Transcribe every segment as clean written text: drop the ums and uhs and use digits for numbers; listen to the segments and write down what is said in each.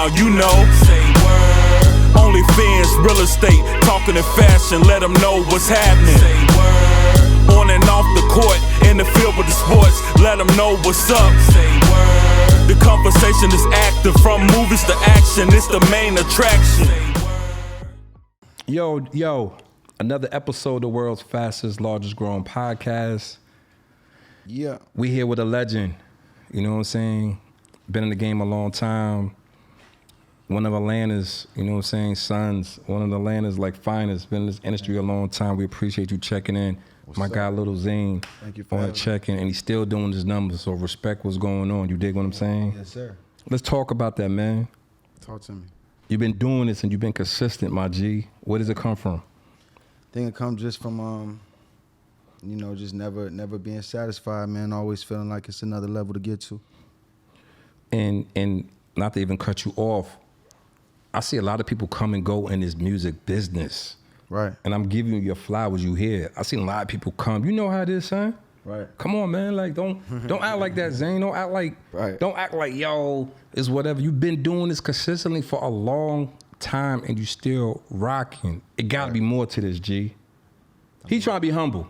around, you know. Say word. Only fans, real estate, talking in fashion, let them know what's happening. Say word. On and off the court, in the field with the sports, let them know what's up. Say word. The conversation is active, from movies to action, it's the main attraction. Yo, another episode of the world's fastest, largest growing podcast. Yeah. We here with a legend, you know what I'm saying? Been in the game a long time. One of Atlanta's, you know what I'm saying, sons. One of Atlanta's like finest. Been in this industry a long time. We appreciate you checking in. What's My up? guy, Little Zane, Thank you for on having checking, and he's still doing his numbers. So respect what's going on. You dig what I'm saying? Yes, sir. Let's talk about that, man. Talk to me. You've been doing this and you've been consistent, my G. Where does it come from? I think it comes just from, just never being satisfied, man. Always feeling like it's another level to get to. And not to even cut you off, I see a lot of people come and go in this music business. Right. And I'm giving you your flowers you hear. I seen a lot of people come. You know how it is, son? Right. Come on, man. Like, don't act like that, Zane. Don't act like, yo, it's whatever. You've been doing this consistently for a long time and you still rocking. It gotta be more to this, G. He trying to be humble.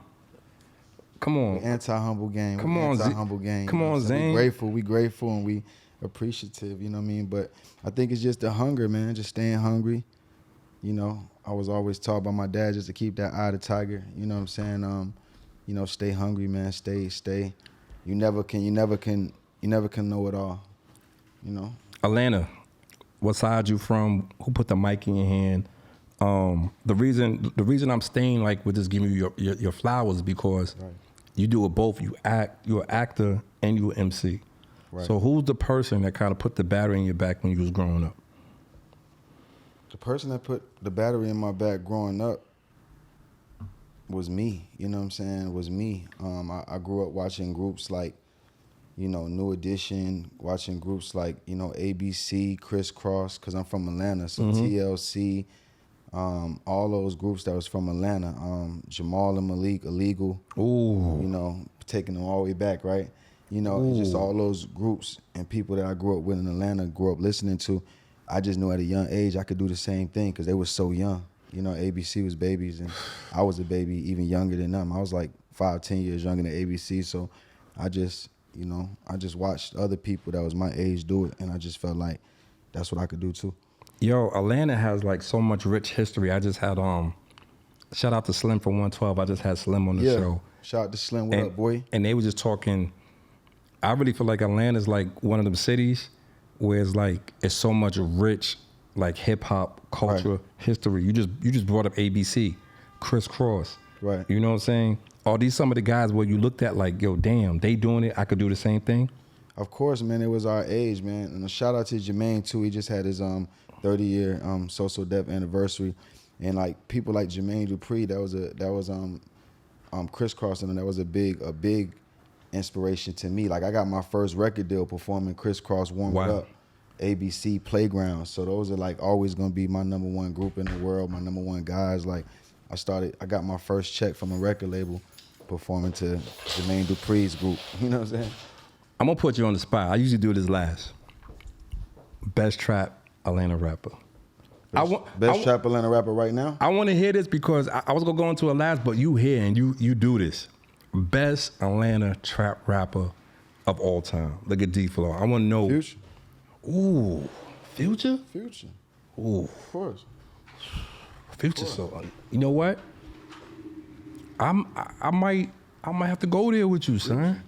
Come on. Anti-humble game. Come on, Anti-humble game. Come on, Zane. We grateful and we appreciative, you know what I mean? But I think it's just the hunger, man. Just staying hungry. You know, I was always taught by my dad just to keep that eye of the tiger. You know what I'm saying? Stay hungry, man. Stay. You never can know it all. You know. Atlanta, what side you from? Who put the mic in your hand? The reason I'm staying like with just giving you your flowers because you do it both. You're an actor and you're an MC. Right. So who's the person that kind of put the battery in your back when you was growing up? The person that put the battery in my back growing up was me. You know what I'm saying? Was me. I grew up watching groups like, New Edition, watching groups like, ABC, Crisscross, because I'm from Atlanta. So TLC, all those groups that was from Atlanta. Jamal and Malik, Illegal. Ooh. Taking them all the way back, right? Just all those groups and people that I grew up with in Atlanta, grew up listening to. I just knew at a young age I could do the same thing because they were so young. ABC was babies and I was a baby even younger than them. I was like 5-10 years younger than ABC. So I just watched other people that was my age do it and I just felt like that's what I could do too. Yo, Atlanta has like so much rich history. I just had shout out to Slim from 112. I just had Slim on the show. Shout out to Slim, what up, boy? And they were just talking. I really feel like Atlanta's like one of them cities where it's so much rich like hip hop culture history. You just brought up ABC, Crisscross. Right. You know what I'm saying? Are these some of the guys where you looked at like, yo, damn, they doing it, I could do the same thing? Of course, man, it was our age, man. And a shout out to Jermaine too. He just had his 30-year social death anniversary. And like people like Jermaine Dupri, that was Crisscross, and that was a big inspiration to me. Like I got my first record deal performing Crisscross Warm It Up, ABC Playground. So those are like always gonna be my number one group in the world, my number one guys. Like I got my first check from a record label performing to Jermaine Dupri's group. You know what I'm saying? I'm gonna put you on the spot. I usually do this last. Best trap Atlanta rapper. Best trap Atlanta rapper right now? I want to hear this because I was gonna go into a last, but you here and you do this. Best Atlanta trap rapper of all time. Look at D-Flow. I want to know. Future. Ooh, Future? Future. Ooh, of course. Future. So you know what? I might have to go there with you, son.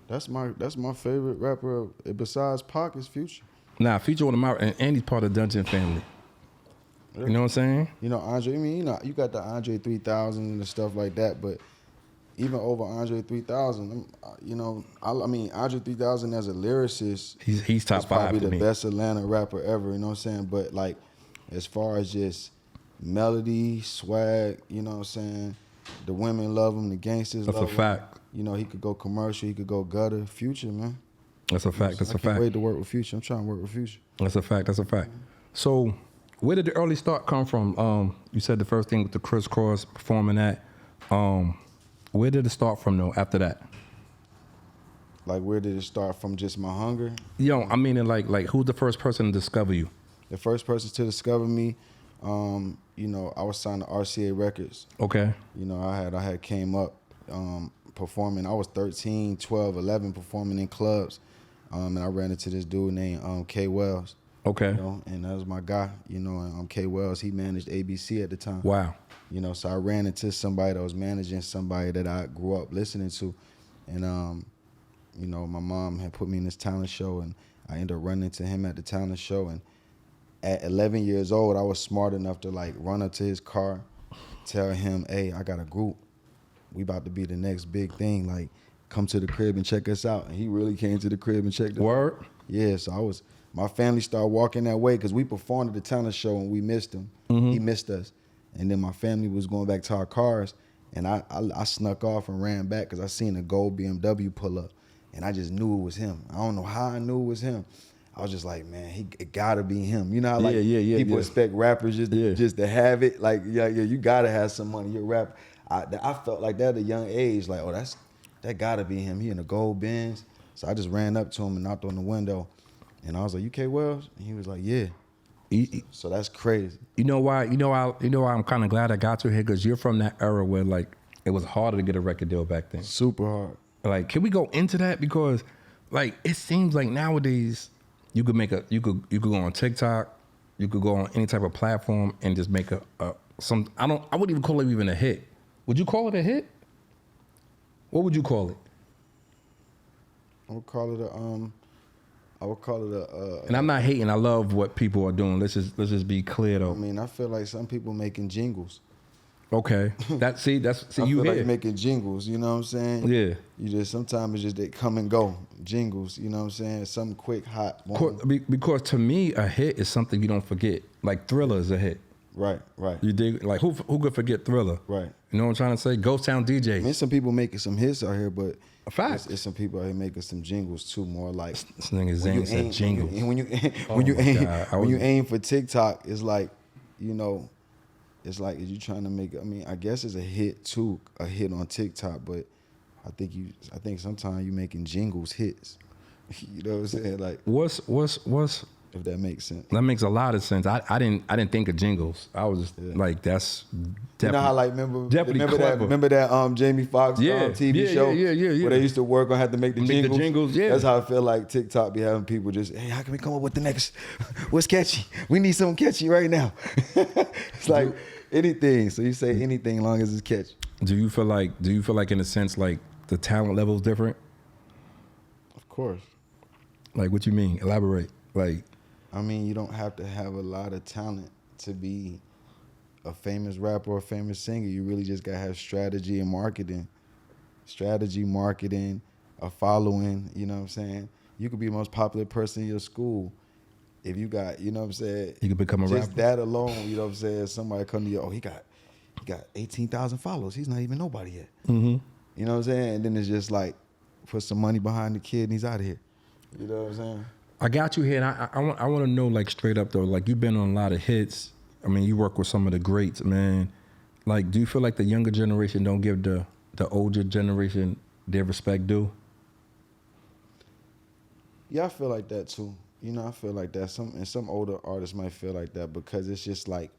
That's my favorite rapper besides Pac is Future. Nah, Future one of my and he's part of the Dungeon family. You know what I'm saying? Andre. I mean, you got the Andre 3000 and stuff like that, but even over Andre 3000, Andre 3000 as a lyricist, he's top five. Probably for the me. best Atlanta rapper ever. You know what I'm saying? But like, as far as just melody, swag, you know what I'm saying? The women love him, the gangsters love him. That's a fact. He could go commercial, he could go gutter. Future, man. That's a fact. That's a fact. I can't wait to work with Future. I'm trying to work with Future. That's a fact. That's a fact. So, where did the early start come from? You said the first thing with the Crisscross performing that. Where did it start from though? After that, Like, where did it start from? Just my hunger? I mean, like who's the first person to discover you? The first person to discover me, you know, I was signed to RCA Records. Okay. You know, I had came up performing. I was 13, 12, 11 performing in clubs. And I ran into this dude named K Wells. Okay. You know, and that was my guy, you know, and K Wells, he managed ABC at the time. Wow. You know, so I ran into somebody that was managing somebody that I grew up listening to. And, you know, my mom had put me in this talent show, and I ended up running into him at the talent show. And at 11 years old, I was smart enough to, like, run up to his car, tell him, hey, I got a group. We about to be the next big thing. Like, come to the crib and check us out. And he really came to the crib and checked us out. Word? Yeah, so my family started walking that way because we performed at the talent show and we missed him. Mm-hmm. He missed us. And then my family was going back to our cars, and I snuck off and ran back because I seen a gold BMW pull up, and I just knew it was him. I don't know how I knew it was him. I was just like, man, it gotta be him. You know how like people expect rappers just to have it. Like, yeah, you gotta have some money. You're a rapper. I felt like that at a young age. Like, oh, that gotta be him. He in a gold Benz. So I just ran up to him and knocked on the window, and I was like, "You K Wells?" And he was like, "Yeah." So that's crazy. You know why? You know why I'm kind of glad I got you here, because you're from that era where like it was harder to get a record deal back then. Super hard. Like, can we go into that? Because like it seems like nowadays you could go on TikTok, you could go on any type of platform and just make I wouldn't even call it even a hit. Would you call it a hit? What would you call it? I would call it a. And I'm not hating. I love what people are doing. Let's just be clear though. I mean, I feel like some people making jingles. Okay. I feel like making jingles. You know what I'm saying? Yeah. You just sometimes it's just they come and go jingles. You know what I'm saying? Something quick, hot. Because to me, a hit is something you don't forget. Like Thriller is a hit. Right. You dig? Like who could forget Thriller? Right. You know what I'm trying to say? Ghost Town DJ. I mean, some people making some hits out here, but it's some people out here making some jingles too. More like this nigga Zane said jingles. When you aim for TikTok, it's like, you know, it's like, is you trying to make? I mean, I guess it's a hit on TikTok, but I think sometimes you making jingles hits. You know what I'm saying? Like, what's if that makes sense. That makes a lot of sense. I didn't think of jingles. I was just like, that's definitely. You know how like remember that Jamie Foxx TV show? Yeah. Where they used to work on had to make the jingles. Yeah. That's how I feel like TikTok be having people just, hey, how can we come up with the next? What's catchy? We need something catchy right now. It's like anything. So you say anything as long as it's catchy. Do you feel like in a sense like the talent level is different? Of course. Like, what you mean? Elaborate. Like, I mean, you don't have to have a lot of talent to be a famous rapper or a famous singer. You really just got to have strategy and marketing. Strategy, marketing, a following, you know what I'm saying? You could be the most popular person in your school. If you got, you know what I'm saying? You could become a rapper. Just that alone, you know what I'm saying? Somebody come to you, oh, he got 18,000 followers. He's not even nobody yet. Mm-hmm. You know what I'm saying? And then it's just like, put some money behind the kid and he's out of here. You know what I'm saying? I got you here, and I want to know, like, straight up though, like, you've been on a lot of hits. I mean, you work with some of the greats, man. Like, do you feel like the younger generation don't give the older generation their respect due? Yeah, I feel like that too. You know, I feel like that. Some older artists might feel like that because it's just like,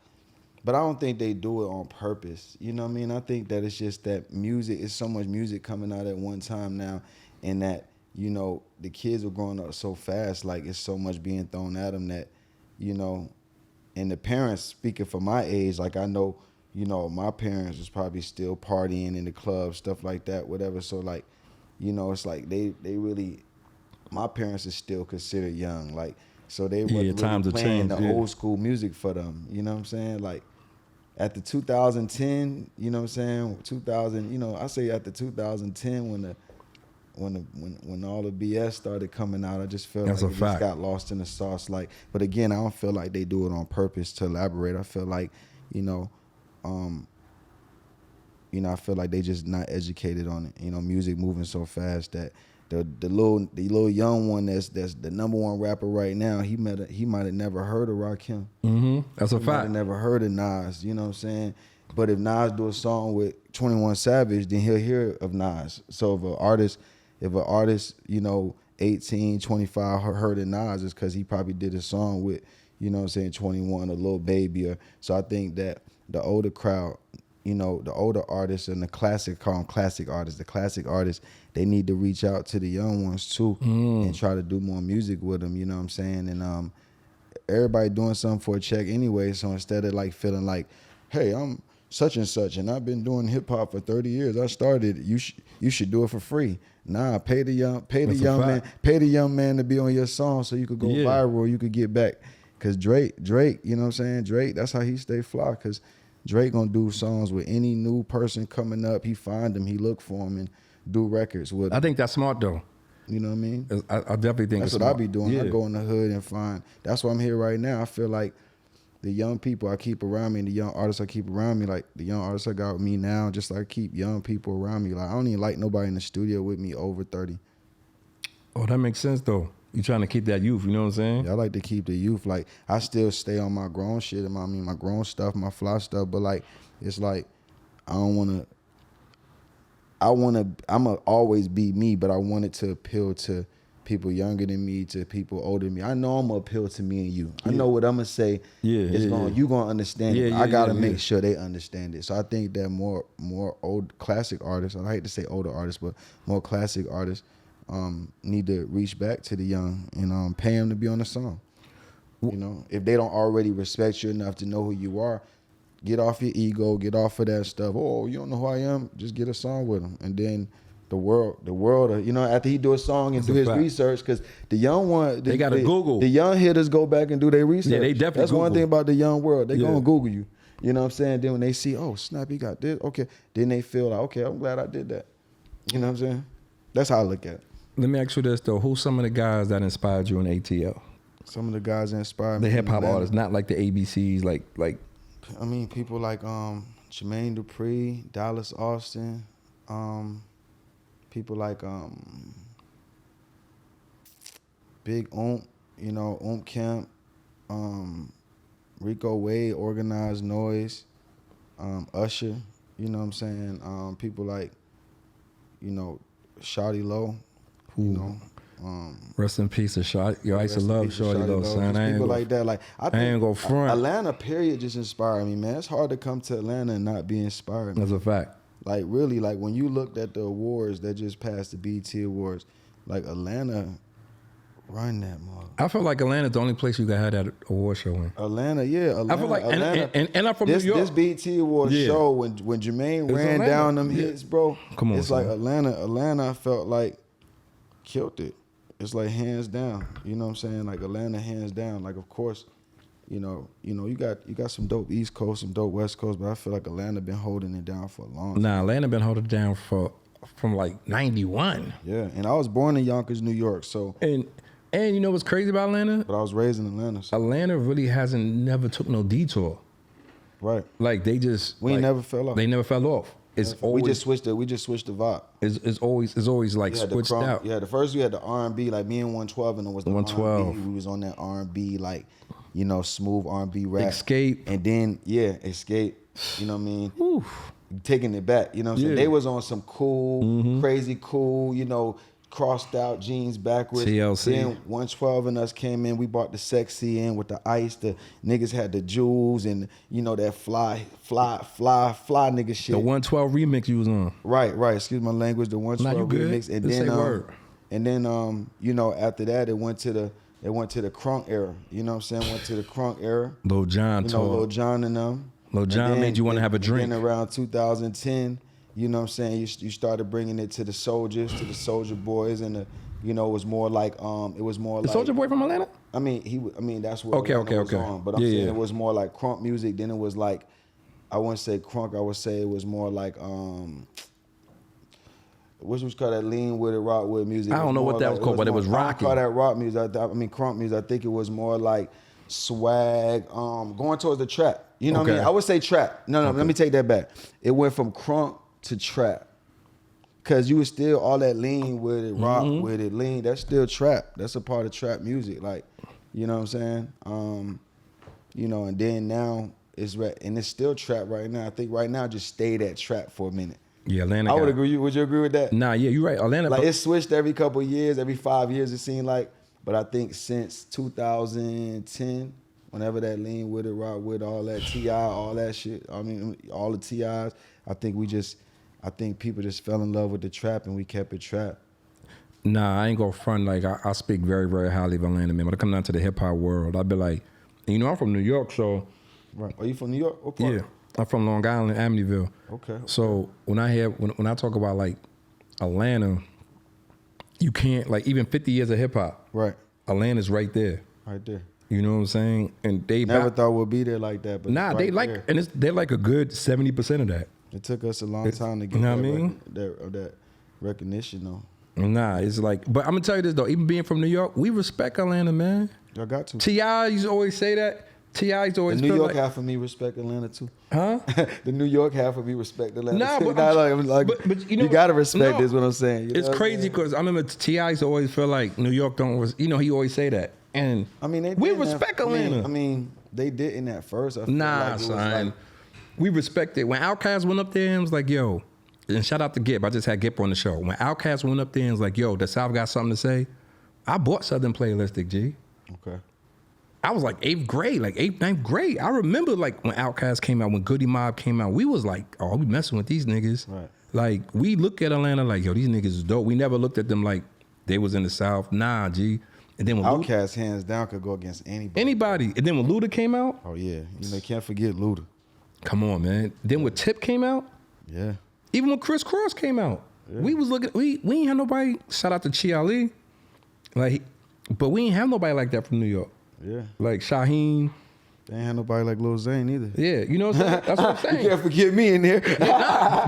but I don't think they do it on purpose. You know what I mean? I think that it's just that music, it's so much music coming out at one time now, and that, you know, the kids are growing up so fast, like it's so much being thrown at them that, you know, and the parents, speaking for my age, like I know, you know, my parents was probably still partying in the club, stuff like that, whatever. So like, you know, it's like they really, my parents is still considered young, like, so they were really playing the old school music for them. You know what I'm saying? Like at the 2010, you know what I'm saying? 2000, you know, I say after 2010 when all the BS started coming out, I just felt like it just got lost in the sauce. Like, but again, I don't feel like they do it on purpose to elaborate. I feel like, I feel like they just not educated on it. You know, music moving so fast that the little young one that's the number one rapper right now, he might have never heard of Rakim. Mm-hmm. That's a fact. He might have never heard of Nas. You know what I'm saying? But if Nas do a song with 21 Savage, then he'll hear of Nas. So if an artist, you know, 18, 25 heard of Nas, it's because he probably did a song with, you know what I'm saying, 21, a little baby. So I think that the older crowd, you know, the older artists and the call them classic artists. The classic artists, they need to reach out to the young ones too and try to do more music with them. You know what I'm saying? And everybody doing something for a check anyway. So instead of like feeling like, hey, I'm such and such, and I've been doing hip hop for 30 years. I started. You should do it for free. Nah, pay the young man to be on your song so you could go viral. You could get back. Cause Drake, you know what I'm saying? Drake, that's how he stay fly. Cause Drake gonna do songs with any new person coming up. He find them, he look for them, and do records with them. I think that's smart though. You know what I mean? I definitely think that's it's what smart. I be doing. Yeah. I go in the hood and find. That's why I'm here right now. I feel like the young people I keep around me, and the young artists I keep around me, like the young artists I got with me now, just like keep young people around me. Like I don't even like nobody in the studio with me over 30. Oh, that makes sense though. You trying to keep that youth, you know what I'm saying? Yeah, I like to keep the youth. Like I still stay on my grown shit and my grown stuff, my fly stuff. But like it's like I'ma always be me, but I want it to appeal to people younger than me, to people older than me. I know I'm gonna appeal to me and you. I know what I'm gonna say. You gonna understand it. I gotta make sure they understand it. So I think that more old classic artists, I hate to say older artists, but more classic artists need to reach back to the young and pay them to be on the song. You know, if they don't already respect you enough to know who you are, get off your ego, get off of that stuff. Oh, you don't know who I am? Just get a song with them, and then the world, you know, after he do a song and do his research, because the young one, they gotta Google. The young hitters go back and do their research. Yeah, they definitely. That's Google. one thing about the young world. They gonna Google you. You know what I'm saying? Then when they see, oh snap, he got this. Okay, then they feel like, okay, I'm glad I did that. You know what I'm saying? That's how I look at it. Let me ask you this though: who's some of the guys that inspired you in ATL? Some of the guys that inspired me. The hip hop artists, not like the ABCs, like. I mean, people like Jermaine Dupri, Dallas Austin, people like Big Oomp, you know, Oomp Camp, Rico Wade, Organized Noise, Usher, you know what I'm saying? People like, you know, Shawty Low, you know. Rest in peace to Shawty. Yo, I used to love Shawty Low, son. People like that. Like I ain't go front. Atlanta, period, just inspired me, man. It's hard to come to Atlanta and not be inspired. Man. That's a fact. Like really, like when you looked at the awards that just passed, the BET Awards, like Atlanta run that mother. I feel like Atlanta's the only place you can have that award show in. Atlanta, yeah. Atlanta, I feel like, Atlanta, and I'm from New York. This BET Awards show, when Jermaine ran down them hits, bro, come on, it's like Atlanta, I felt like killed it. It's like hands down, you know what I'm saying? Like Atlanta, hands down. Like of course, you got some dope East Coast, some dope West Coast, but I feel like Atlanta been holding it down for a long time. Nah, Atlanta been holding it down from like 91. Yeah, and I was born in Yonkers, New York, so and you know what's crazy about Atlanta? But I was raised in Atlanta. So. Atlanta really never took no detour. Right. Like they just never fell off. They never fell off. It's always, we just switched the vibe. It's always like switched out. Yeah, the first we had the R&B, like me and 112, and it was the 112. R&B. We was on that R&B, like, you know, smooth R&B rap. Escape. And then, Escape. You know what I mean? Oof. Taking it back. You know what I'm saying? They was on some cool, crazy cool, you know, crossed out jeans backwards. TLC. Then 112 and us came in. We brought the sexy in with the ice. The niggas had the jewels and, you know, that fly nigga shit. The 112 remix you was on. Right. Excuse my language. The 112 remix. And just then, say word. And then, you know, after that, it went to the Crunk era. You know what I'm saying? Went to the Crunk era. Lil Jon told. Lil Jon and them. Lil Jon made you want to have a drink. And then around 2010, you know what I'm saying, you started bringing it to the Soldiers, to the Soldier Boys, and it was more like the like Soldier Boy from Atlanta. I mean that's what okay. was on. But I'm saying it was more like crunk music. Then it was like, I wouldn't say crunk. I would say it was more like what was called that lean with it, rock with music. I don't know what that was called, but it was rocky. I call that rock music. I mean crunk music. I think it was more like swag, going towards the trap. You know what I mean? I would say trap. No, let me take that back. It went from crunk to trap. Cause you was still all that lean with it, rock with it, lean. That's still trap. That's a part of trap music. Like, you know what I'm saying? You know, and then now it's and it's still trap right now. I think right now just stay that trap for a minute. Yeah, Atlanta. I would agree. Would you agree with that? Nah, yeah, you're right. Atlanta. Like it switched every couple of years, every 5 years it seemed like. But I think since 2010, Whenever that lean with it, rock with all that T.I., all that shit. I mean, all the T.I.s. I think people just fell in love with the trap and we kept it trap. Nah, I ain't gonna front. Like, I speak very, very highly of Atlanta, man. When it comes down to the hip hop world, I'd be like, you know, I'm from New York, so. Right. Are you from New York? What part? Yeah, I'm from Long Island, Amityville. Okay. So when I talk about like Atlanta, you can't, like, even 50 years of hip hop. Right. Atlanta's right there. Right there. You know what I'm saying? And they never thought we'd be there like that. But nah, right they like, there. and they're like a good 70% of that. It took us a long time to get you know what I mean? that recognition, though. Nah, it's like, but I'm gonna tell you this though. Even being from New York, we respect Atlanta, man. Y'all got to. T.I. used to always say that. T.I. used to always. The New York like, half of me respect Atlanta too. huh? The New York half of me respect Atlanta. Nah, too. but you know, you gotta respect this. What I'm saying. You it's know crazy because I remember T.I. used to always feel like New York don't. You know, he always say that. And I mean, we respect Atlanta. I mean, they didn't at first. I feel nah, like son. Like, we respect it. When Outkast went up there and was like, yo, and shout out to Gip. I just had Gip on the show. When Outkast went up there and was like, yo, the South got something to say, I bought Southern Playalistic, G. Okay. I was like 8th grade, like 8th, 9th grade. I remember like when Outkast came out, when Goody Mob came out, we was like, oh, we messing with these niggas. Right. Like, we look at Atlanta like, yo, these niggas is dope. We never looked at them like they was in the South. Nah, G. And then when Outkast hands down could go against anybody. And then when Luda came out. Oh yeah, you can't forget Luda. Come on, man. Then when Tip came out. Yeah. Even when Chris Cross came out, we was looking. We ain't have nobody. Shout out to Chi Ali. Like, but we ain't have nobody like that from New York. Yeah. Like Shaheem. They ain't had nobody like Lil Zane either. Yeah, you know what I'm saying? That's what I'm saying. You can't forget me in there.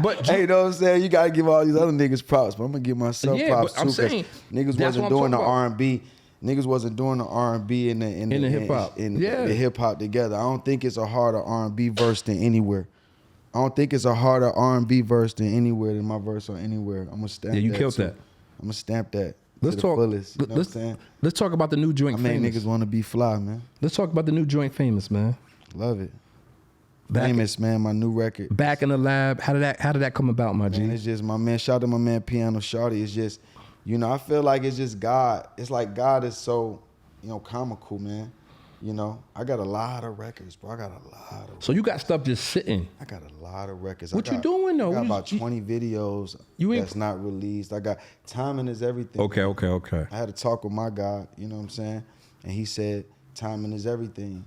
But hey, you know what I'm saying? You gotta give all these other niggas props, but I'm gonna give myself props but I'm too. saying, Niggas wasn't doing the R&B. Niggas wasn't doing the R&B and the hip hop. The hip hop together. I don't think it's a harder R&B verse than anywhere. I don't think it's a harder R&B verse than anywhere than my verse or anywhere. I'm gonna stamp that. Yeah, you killed too. that. I'm gonna stamp that. Let's to talk. The fullest, you know what I'm saying? Let's talk about the new joint. I mean, Famous. niggas want to be fly, man. Let's talk about the new joint. Famous, man. Love it. Famous, man. My new record. Back in the Lab. How did that come about, my G? Man, it's just my man. Shout out to my man Piano Shorty. It's just, you know, I feel like it's just God. It's like God is so, you know, comical, man. You know, I got a lot of records, bro. I got a lot of. So you got stuff just sitting. I got a lot of records. What you doing though? I got about 20 videos that's not released. I got timing is everything. Okay. I had a talk with my God. You know what I'm saying? And he said timing is everything.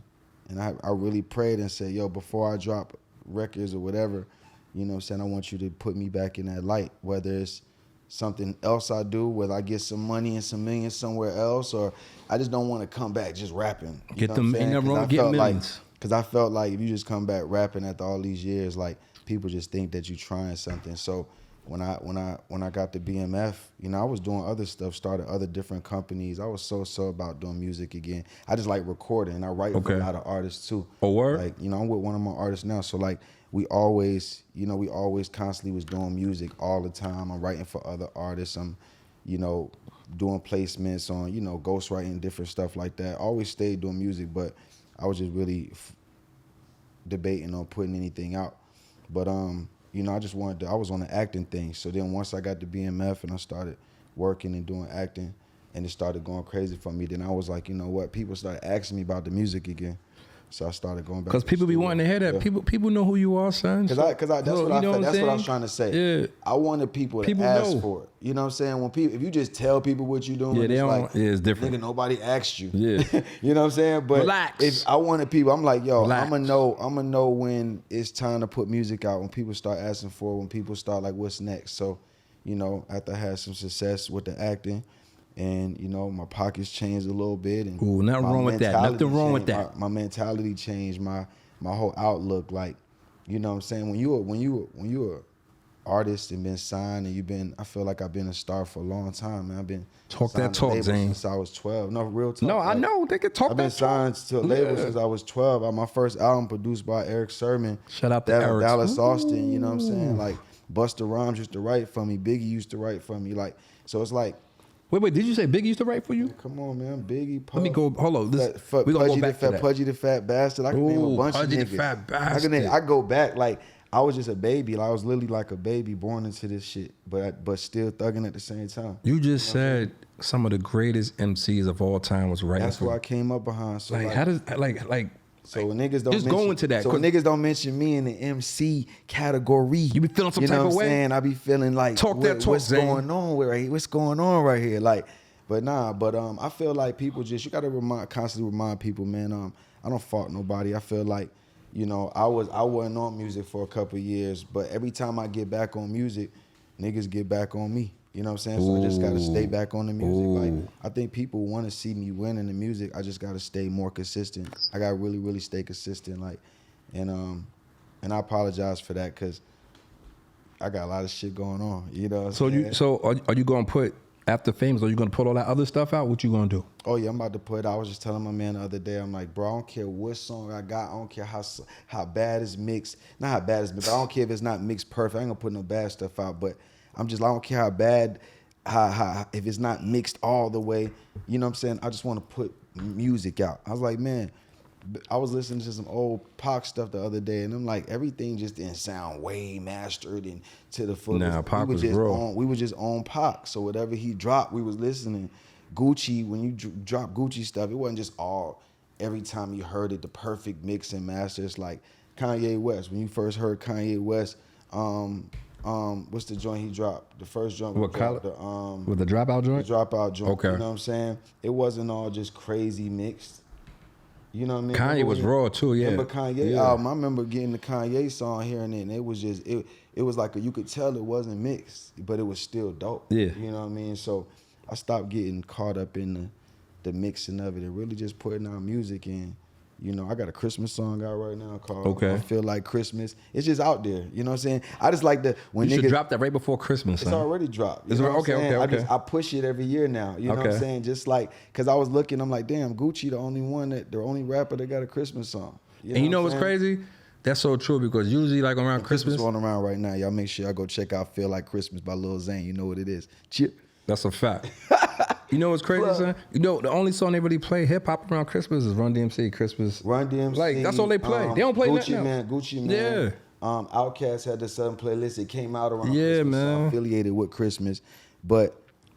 And I really prayed and said, yo, before I drop records or whatever, you know what I'm saying, I want you to put me back in that light, whether it's something else I do, whether I get some money and some millions somewhere else, or I just don't want to come back just rapping. Get them, ain't nothing wrong with getting millions. Because I felt like if you just come back rapping after all these years, like people just think that you're trying something. So when I got the BMF, you know, I was doing other stuff, started other different companies. I was so about doing music again. I just like recording, and I write for a lot of artists too. Oh, word? Like, you know, I'm with one of my artists now, so like we always constantly was doing music all the time. I'm writing for other artists. I'm, you know, doing placements on, you know, ghostwriting, different stuff like that. Always stayed doing music, but I was just really debating on putting anything out. But you know, I was on the acting thing. So then once I got the BMF and I started working and doing acting, and it started going crazy for me, then I was like, you know what? People started asking me about the music again. So I started going back. Because people be wanting to hear that. Yeah. People know who you are, son. Because that's what I felt. That's what I was trying to say. Yeah. I wanted people to ask for it. You know what I'm saying? When people, if you just tell people what you're doing, it's different. Nigga, nobody asked you. Yeah. You know what I'm saying? But relax. If I wanted people, I'm like, yo, I'm gonna know when it's time to put music out. When people start asking for it, when people start like, what's next? So, you know, after I had some success with the acting. And, you know, my pockets changed a little bit. And nothing wrong with that. Nothing wrong with that. My mentality changed, my whole outlook. Like, you know what I'm saying? When you a artist and been signed and I feel like I've been a star for a long time, man. I've been talk Zane. Since I was 12. No, real talk. No, I know. They can talk I've been signed to a label since I was 12. My first album produced by Eric Sermon. Shout out to Eric. Dallas Austin, you know what I'm saying? Like, Busta Rhymes used to write for me. Biggie used to write for me. Like, so it's like, Wait, did you say Biggie used to write for you? Come on, man. Biggie, Puff. Let me go, hold on. We gonna go back to that. Pudgy the Fat Bastard. I can name a bunch of niggas. Pudgy the Fat Bastard. I go back. Like, I was just a baby. Like, I was literally like a baby born into this shit, but still thugging at the same time. You just said some of the greatest MCs of all time was writing. That's what I came up behind. So like how does like so when niggas don't just mention, go into that. So when niggas don't mention me in the MC category, you be feeling some type of way. You know what I'm saying? I be feeling like what's going on what's going on right here? Like, but I feel like people just, you gotta constantly remind people, man. I don't fault nobody. I feel like, you know, I wasn't on music for a couple years, but every time I get back on music, niggas get back on me. You know what I'm saying? So I just gotta stay back on the music. Like, I think people want to see me win in the music. I just gotta stay more consistent. I gotta really, really stay consistent. Like, and I apologize for that because I got a lot of shit going on. You know. Are you gonna put after Famous? Are you gonna put all that other stuff out? What you gonna do? Oh yeah, I'm about to put. I was just telling my man the other day. I'm like, bro, I don't care what song I got. I don't care how bad it's mixed. Not how bad it's mixed. I don't care if it's not mixed perfect. I ain't gonna put no bad stuff out. But I don't care how bad, how if it's not mixed all the way. You know what I'm saying? I just want to put music out. I was like, man, I was listening to some old Pac stuff the other day, and I'm like, everything just didn't sound way mastered and to the fullest. Nah, Pac was raw. We were just on Pac, so whatever he dropped, we was listening. Gucci, when you drop Gucci stuff, it wasn't just all, every time you heard it, the perfect mix and master. It's like Kanye West. When you first heard Kanye West, what's the joint he dropped? The first joint with the Dropout joint? The Dropout joint. Okay. You know what I'm saying? It wasn't all just crazy mixed. You know what I mean? Kanye was raw too, yeah. Remember Kanye album? I remember getting the Kanye song here and then. It was just, it was like, you could tell it wasn't mixed, but it was still dope. Yeah. You know what I mean? So I stopped getting caught up in the mixing of it and really just putting out music. And, you know, I got a Christmas song out right now called I Feel Like Christmas. It's just out there. You know what I'm saying? I just like when you should drop that right before Christmas. It's already dropped. You know what I'm saying? I push it every year now. You know what I'm saying? Just like, because I was looking, I'm like, damn, Gucci the only rapper that got a Christmas song. And you know what's crazy? That's so true because usually like around Christmas going around right now. Y'all make sure y'all go check out Feel Like Christmas by Lil Zane. You know what it is. Chip. That's a fact. You know what's crazy, son? You know, the only song they really play hip hop around Christmas is Run DMC Christmas. Run DMC. Like, that's all they play. They don't play Gucci nothing Gucci Man. Yeah. Outkast had the Southern playlist. It came out around Christmas. Man. So affiliated with Christmas.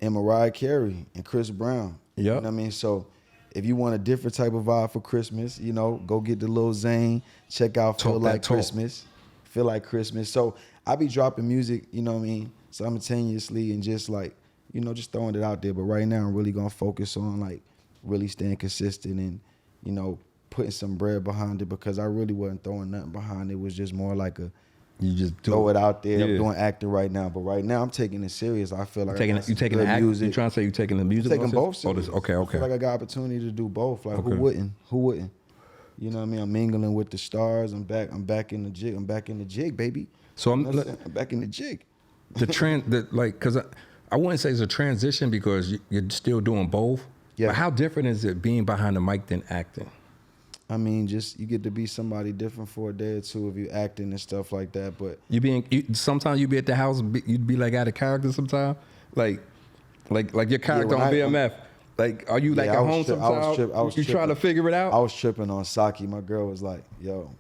And Mariah Carey and Chris Brown. Yep. You know what I mean? So if you want a different type of vibe for Christmas, you know, go get the Lil Zane. Check out Feel Like Christmas. Feel Like Christmas. So I be dropping music, you know what I mean, simultaneously and just like, you know, just throwing it out there. But right now I'm really gonna focus on like really staying consistent and, you know, putting some bread behind it because I really wasn't throwing nothing behind it. It was just more like you just throw it out there. I'm doing acting right now, but right now I'm taking it serious. I feel like you taking the music. You trying to say you taking the music? I'm taking both serious. Okay. I feel like I got opportunity to do both. Like who wouldn't? You know what I mean? I'm mingling with the stars. I'm back in the jig. I'm back in the jig, baby. So I'm back in the jig. Because I wouldn't say it's a transition because you're still doing both. Yeah. But how different is it being behind the mic than acting? I mean, just you get to be somebody different for a day or two if you acting and stuff like that. But sometimes you be at the house, you'd be like out of character. Sometimes, like your character on BMF. Like, are you like at home sometimes? You trying to figure it out? I was tripping on Saki. My girl was like, "Yo,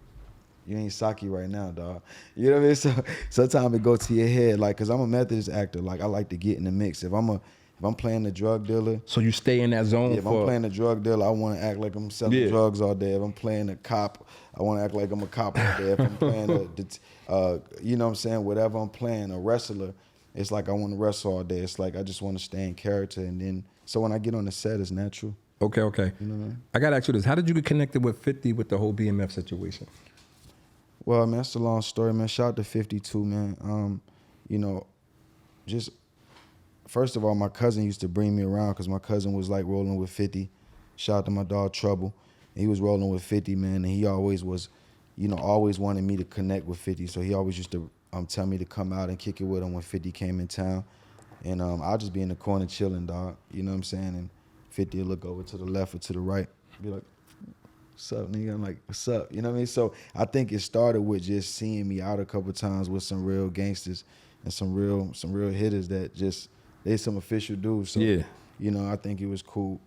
you ain't Saki right now, dog." You know what I mean? So sometimes it go to your head, like, cause I'm a Methodist actor. Like, I like to get in the mix. If I'm playing the drug dealer, so you stay in that zone. Yeah, if I'm playing the drug dealer, I want to act like I'm selling drugs all day. If I'm playing a cop, I want to act like I'm a cop all day. If I'm playing you know what I'm saying, whatever I'm playing, a wrestler, it's like I want to wrestle all day. It's like I just want to stay in character, and then so when I get on the set, it's natural. Okay. You know what I mean? I gotta ask you this: how did you get connected with 50 with the whole BMF situation? Well, man, that's a long story, man. Shout out to 52, man. You know, just first of all, my cousin used to bring me around because my cousin was like rolling with 50. Shout out to my dog Trouble. And he was rolling with 50, man, and he always was, you know, always wanted me to connect with 50. So he always used to tell me to come out and kick it with him when 50 came in town. And I'll just be in the corner chilling, dog. You know what I'm saying? And 50 will look over to the left or to the right, be like, "What's up, nigga?" I'm like, "What's up?" You know what I mean? So I think it started with just seeing me out a couple times with some real gangsters and some real hitters that just they some official dudes. So, you know, I think it was cool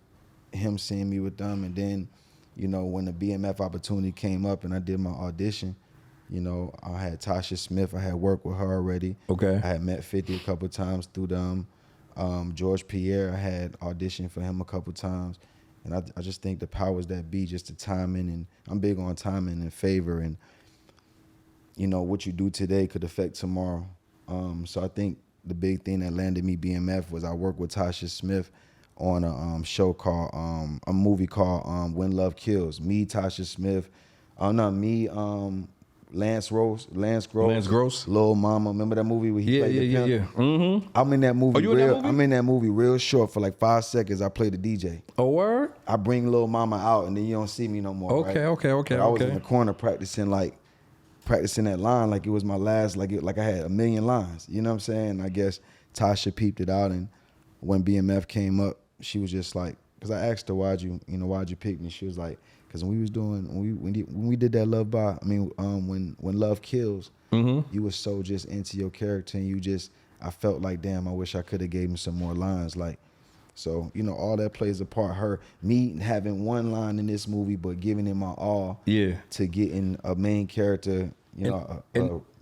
him seeing me with them. And then, you know, when the BMF opportunity came up and I did my audition, You know, I had Tasha Smith. I had worked with her already. Okay. I had met 50 a couple times through them. George Pierre, I had auditioned for him a couple times. And I just think the powers that be, just the timing, and I'm big on timing and favor, and you know, what you do today could affect tomorrow. So I think the big thing that landed me BMF was I worked with Tasha Smith on a show called, a movie called When Love Kills. Me, Tasha Smith, Lance Gross, Lil Mama. Remember that movie where he played the pimp? Yeah. Mm-hmm. I'm in that movie. You in that movie? I'm in that movie real short for like 5 seconds. I play the DJ. Oh, word? I bring Lil Mama out, and then you don't see me no more. Okay, right? okay. But I was in the corner practicing that line like it was my last, like I had a million lines. You know what I'm saying? I guess Tasha peeped it out, and when BMF came up, she was just like, because I asked her why'd you pick me? She was like, because when we did that when Love Kills, you was so just into your character, and I felt like, damn, I wish I could have gave him some more lines, like. So, you know, all that plays a part. Me having one line in this movie, but giving it my all to getting a main character, a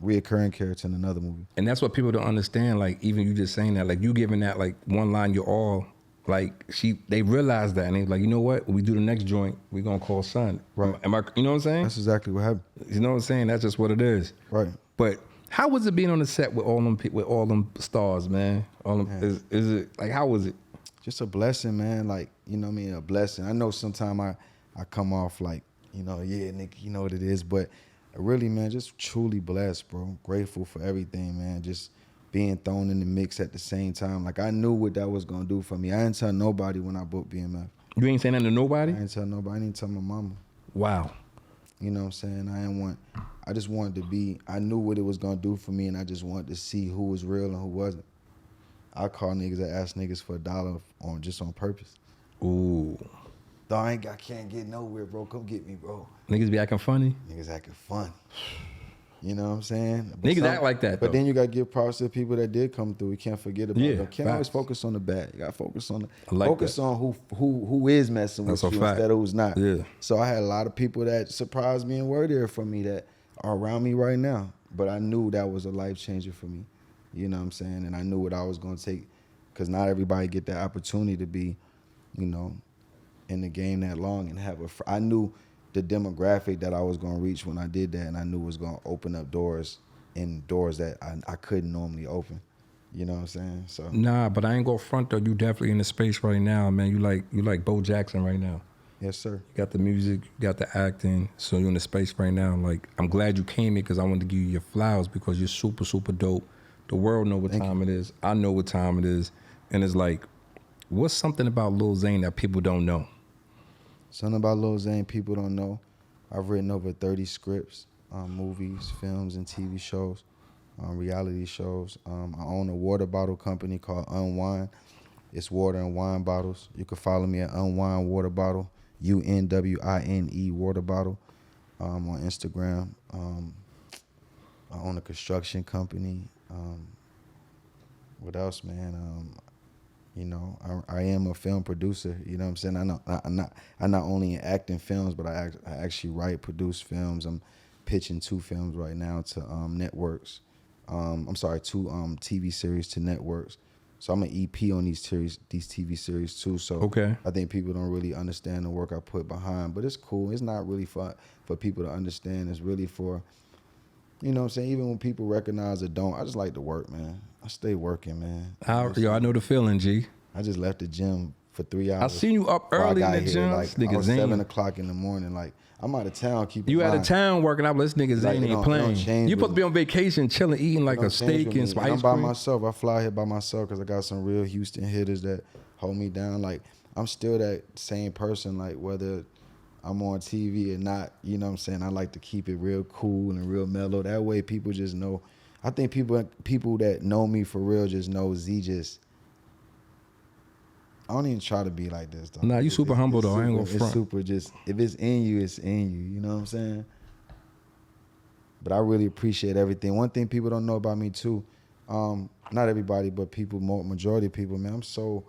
reoccurring character in another movie. And that's what people don't understand. Like, even you just saying that, like, you giving that, like, one line, you're all, like, they realized that. And they like, you know what? When we do the next joint, we're going to call Son. Right. You know what I'm saying? That's exactly what happened. You know what I'm saying? That's just what it is. Right. But how was it being on the set with all them stars, man? Is it, like, how was it? Just a blessing, man. Like, you know what I mean? A blessing. I know sometimes I come off like, yeah, Nick, you know what it is. But really, man, just truly blessed, bro. Grateful for everything, man. Just being thrown in the mix at the same time. Like, I knew what that was going to do for me. I didn't tell nobody when I booked BMF. You ain't saying that to nobody? I didn't tell nobody. I didn't tell my mama. Wow. You know what I'm saying? I just wanted to be, I knew what it was going to do for me, and I just wanted to see who was real and who wasn't. I call niggas that ask niggas for $1 on purpose. Ooh. Though I can't get nowhere, bro. Come get me, bro. Niggas be acting funny? Niggas acting funny. You know what I'm saying? Niggas act like that, though. But then you got to give props to the people that did come through. We can't forget about them. Can't always focus on the bad. You got to focus on on who is messing with you instead of who's not. Yeah. So I had a lot of people that surprised me and were there for me that are around me right now. But I knew that was a life changer for me. You know what I'm saying? And I knew what I was going to take, because not everybody get that opportunity to be, in the game that long and have I knew the demographic that I was going to reach when I did that, and I knew it was going to open up doors that I couldn't normally open. You know what I'm saying? So Nah, but I ain't go front though. You definitely in the space right now, man. You like Bo Jackson right now. Yes, sir. You got the music, you got the acting, so you're in the space right now. Like, I'm glad you came here because I wanted to give you your flowers because you're super, super dope. The world know what time it is. I know what time it is. And it's like, what's something about Lil Zane that people don't know? Something about Lil Zane people don't know. I've written over 30 scripts, movies, films, and TV shows, reality shows. I own a water bottle company called Unwind. It's water and wine bottles. You can follow me at Unwind Water Bottle, UNWINE Water Bottle, on Instagram. I own a construction company. What else, man? I am a film producer. You know what I'm saying? I not only act in films, but I actually write, produce films. I'm pitching 2 films right now to networks. 2 TV series to networks. So I'm an EP on these TV series too. So okay. I think people don't really understand the work I put behind, but it's cool. It's not really for people to understand. It's really for, you know what I'm saying? Even when people recognize it don't, I just like to work, man. I stay working, man. I know the feeling, G. I just left the gym for 3 hours. I seen you up early in the gym. Like, I was 7 o'clock in the morning. Like, I'm out of town. You out of town working out, but this nigga Zane ain't playing. You supposed to be on vacation, chilling, eating like a steak and some ice I'm cream. by myself. I fly here by myself because I got some real Houston hitters that hold me down. Like, I'm still that same person, like, whether I'm on TV or not, you know what I'm saying? I like to keep it real cool and real mellow. That way people just know. I think people that know me for real just know Z just, I don't even try to be like this, though. Nah, you super humble, though. I ain't gonna front. It's super just, if it's in you, it's in you. You know what I'm saying? But I really appreciate everything. One thing people don't know about me, too, not everybody, but majority of people, man, I'm so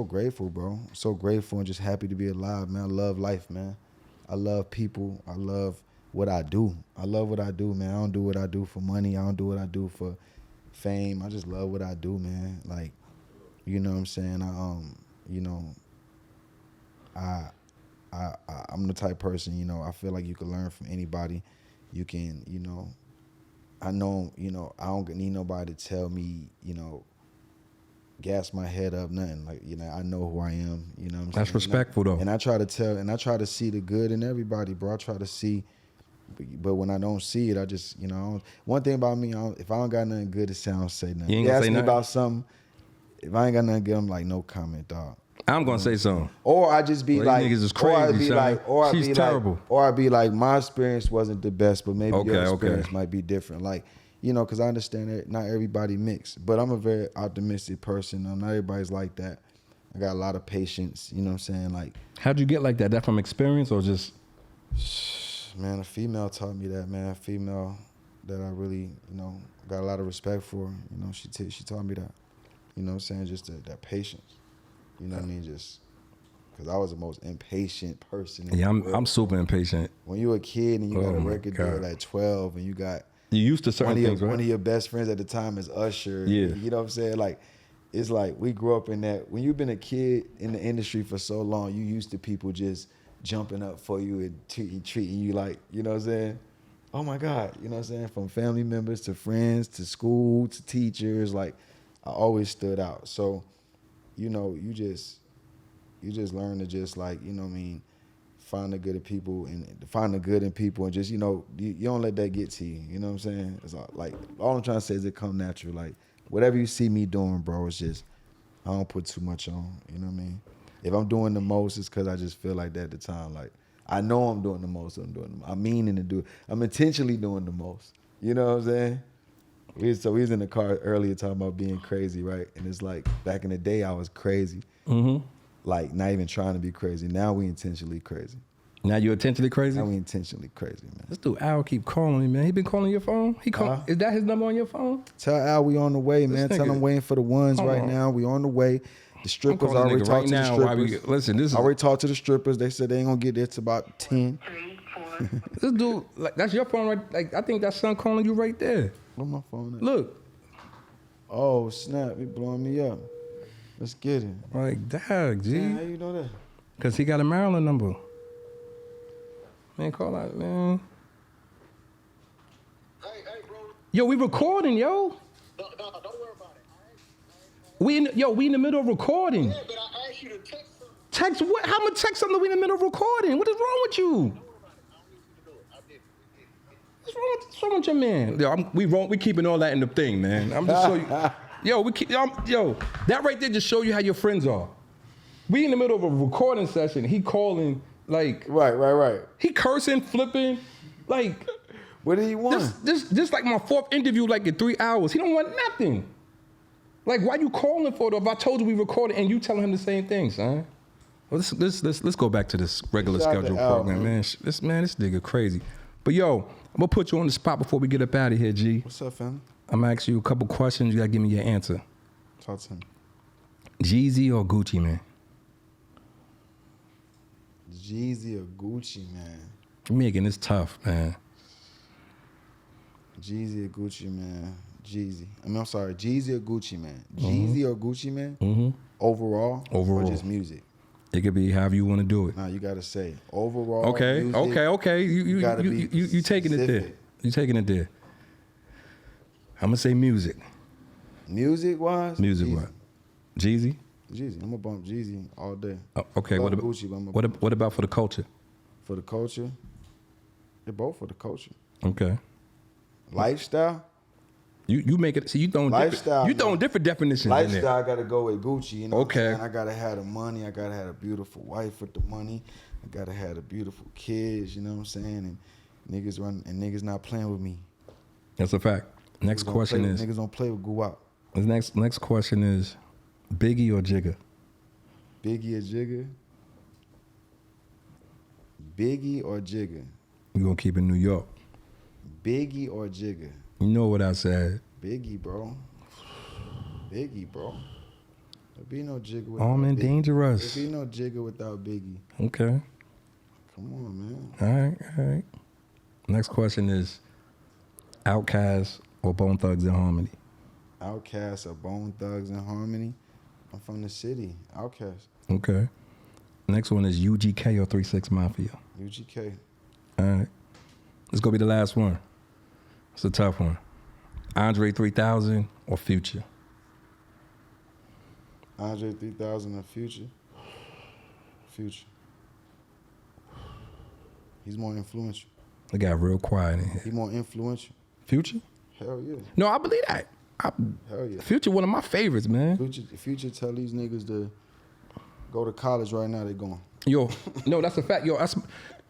grateful, bro. I'm so grateful and just happy to be alive, man. I love life, man. I love people. I love what I do. I love what I do, man. I don't do what I do for money. I don't do what I do for fame. I just love what I do, man. Like, you know what I'm saying? You know, I'm the type of person, you know, I feel like you can learn from anybody. You can, you know, I know, you know, I don't need nobody to tell me, you know, gas my head up, nothing. Like, you know, I know who I am, you know what I'm saying? That's respectful, though. And I try to see the good in everybody, bro. I try to see, but when I don't see it, I just, you know, one thing about me, if I don't got nothing good to say, I don't say nothing. You ain't You gonna ask say me nothing? about something, if I ain't got nothing good, I'm like, no comment, dog. I'm gonna say something. Or I just be Well, like, these niggas is or I'd crazy, be son. like, or I'd She's be terrible. like, or I'd be like, my experience wasn't the best, but maybe your Okay, experience might be different. Like, you know, because I understand that not everybody mix, but I'm a very optimistic person. Not everybody's like that. I got a lot of patience. You know what I'm saying? Like, How'd you get like that? That from experience or just? man, a female taught me that. Man, a female that I really, you know, got a lot of respect for. You know, she taught me that. You know what I'm saying? Just that patience. You know what I mean? Just. Because I was the most impatient person in the world. I'm super impatient. When you're a kid and you got a my record God. deal at 12 and you got You used to certain things, right? one of your best friends at the time is Usher. Yeah. You know what I'm saying? Like, it's like we grew up in that. When you've been a kid in the industry for so long, you used to people just jumping up for you and treating you like, you know what I'm saying? Oh my God, you know what I'm saying? From family members to friends to school to teachers, like I always stood out. So, you know, you just learn to just like, you know what I mean, find the good in people and just, you know, you don't let that get to you. You know what I'm saying? It's all I'm trying to say is it come natural. Like whatever you see me doing, bro, it's just I don't put too much on. You know what I mean? If I'm doing the most, it's because I just feel like that at the time. Like I know I'm doing the most. I'm meaning to do it. I'm intentionally doing the most. You know what I'm saying? We was in the car earlier talking about being crazy, right? And it's like back in the day I was crazy. Mm-hmm. Like not even trying to be crazy. Now we intentionally crazy. Now you intentionally crazy? Now we intentionally crazy, man. This dude Al keep calling me, man. He been calling your phone? Is that his number on your phone? Tell Al we on the way, man. Tell him waiting for the ones right now. We on the way. The strippers already talked to the strippers. Listen, this is already talked to the strippers. They said they ain't gonna get there till about 10. 3, 4. this dude, like that's your phone right. Like I think that son calling you right there. Where my phone at? Look, Oh snap! He blowing me up. Let's get it. like dog, G. Man, how you know that? Cause he got a Maryland number. Man, call out, man. Hey, bro. Yo, we recording, yo. No, don't worry about it. We in the middle of recording. Yeah, but I asked you to text something. Text what? How much text something we in the middle of recording? What is wrong with you? Don't worry about it. I don't need you to do it. I did. What's wrong with your man? Yo, we keeping all that in the thing, man. I'm just show you. Yo, that right there just show you how your friends are. We in the middle of a recording session. He calling like Right. he cursing, flipping, like What did he want? this like my fourth interview like in 3 hours. He don't want nothing. Like why you calling for it? If I told you we recorded and you telling him the same thing, son. Well, let's go back to this regular Shout out to schedule Al, program, man. man. This nigga crazy. But yo, I'm gonna put you on the spot before we get up out of here, G. What's up, fam? I'm gonna ask you a couple questions. You gotta give me your answer. Talk to him. Jeezy or Gucci, man? Jeezy or Gucci, man? You're making this tough, man. Jeezy or Gucci, man? Jeezy. I'm sorry. Jeezy or Gucci, man? Jeezy or Gucci, man? Mm-hmm. Overall? Overall. Or just music? It could be however you want to do it. Nah, you gotta say overall. Okay, music, okay. gotta be You taking it there. specific. You taking it there. I'm gonna say music. Music wise? Music Jeezy. what? Jeezy? Jeezy. I'm gonna bump Jeezy all day. Okay. Love What about Gucci, but I'm gonna what about for the culture? for the culture? They're both for the culture. Okay. Lifestyle? You make it. See, you throwing Lifestyle, you throwing man. different definitions in there. Lifestyle, I gotta go with Gucci. You know Okay. what I'm saying? I gotta have the money. I gotta have a beautiful wife with the money. I gotta have the beautiful kids. You know what I'm saying? And niggas not playing with me. That's a fact. Next question is niggas don't play with Guap. the next question is Biggie or Jigga? Biggie or Jigga? Biggie or Jigga? We gonna keep it in New York. Biggie or Jigga? You know what I said. Biggie, bro. Biggie, bro. There be no Jigga without Armed and Biggie. Dangerous. There be no Jigga without Biggie. Okay. Come on, man. All right. Next question is Outkast or Bone Thugs and Harmony? Outkast or Bone Thugs and Harmony? I'm from the city. Outkast. Okay. Next one is UGK or 3 6 Mafia? UGK. All right. This is going to be the last one. It's a tough one. Andre 3000 or Future? Andre 3000 or Future? Future. He's more influential. It got real quiet in here. He more influential. Future? Hell yeah. No, I believe that. Hell yeah. Future, one of my favorites, man. Future tell these niggas to go to college right now, they going. Yo, no, that's a fact. Yo, let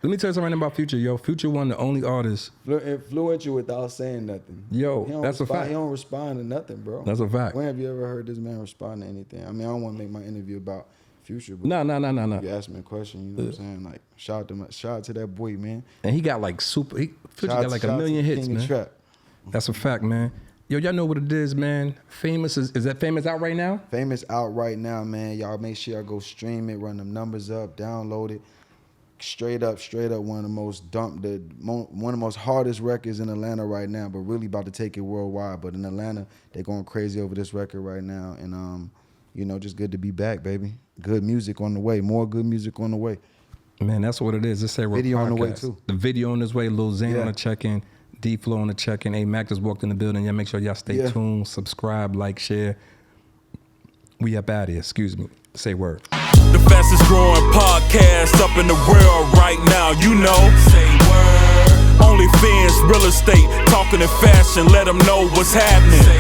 me tell you something about Future. Yo, Future one of the only artists. Influential without saying nothing. Yo, that's a fact. He don't respond to nothing, bro. That's a fact. When have you ever heard this man respond to anything? I mean, I don't want to make my interview about Future, but No. you asked me a question, you know what I'm saying? Like, shout out to that boy, man. And he got like Future got like a million hits, man. Trap. That's a fact, man. Yo, y'all know what it is, man. Famous is that Famous out right now? Famous out right now, man. Y'all make sure y'all go stream it, run them numbers up, download it. Straight up, one of the most hardest records in Atlanta right now, but really about to take it worldwide. But in Atlanta, they're going crazy over this record right now, and just good to be back, baby. Good music on the way, more good music on the way. Man, that's what it is. It's a video on the way too. The video on this way. Lil Zane on the check-in. D-Flow on the check-in. A-Mac just walked in the building. Y'all make sure y'all stay tuned, subscribe, like, share. We up out of here. Excuse me. Say word. The fastest growing podcast up in the world right now, you know. Say word. OnlyFans, real estate, talking in fashion, let them know what's happening. Say